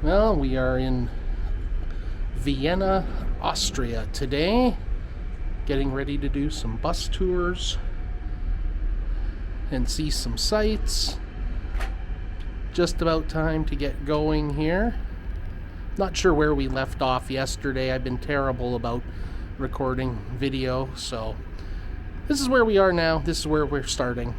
Well, we are in Vienna, Austria today, getting ready to do some bus tours and see some sights. Just about time to get going here. Not sure where we left off yesterday. I've been terrible about recording video, so this is where we are now. This is where we're starting.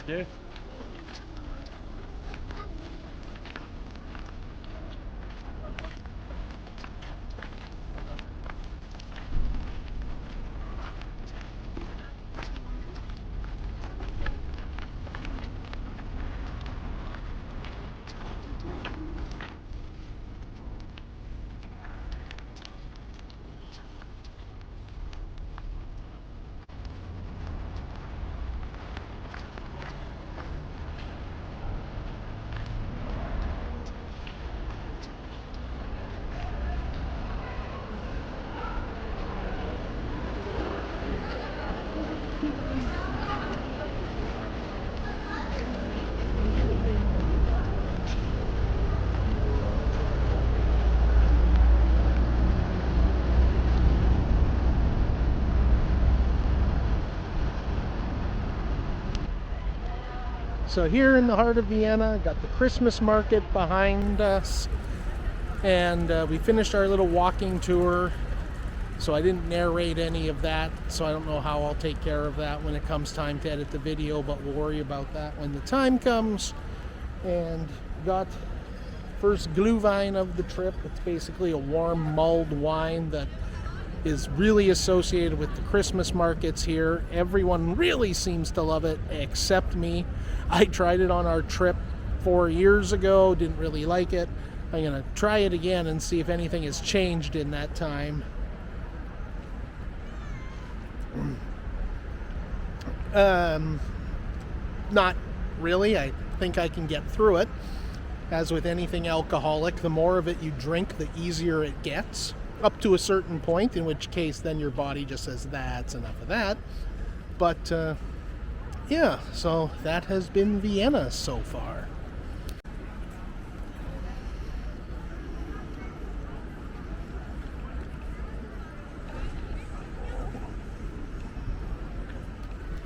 Do. So here in the heart of Vienna, got the Christmas market behind us, and we finished our little walking tour. So I didn't narrate any of that, so I don't know how I'll take care of that when it comes time to edit the video, but we'll worry about that when the time comes. and got first Glühwein of the trip. It's basically a warm mulled wine that is really associated with the Christmas markets here. Everyone really seems to love it except me. I tried it on our trip 4 years ago, didn't really like it. I'm gonna try it again and see if anything has changed in that time. Not really. I think I can get through it. As with anything alcoholic, the more of it you drink, the easier it gets, up to a certain point, in which case then your body just says, that's enough of that. But yeah, so that has been Vienna so far.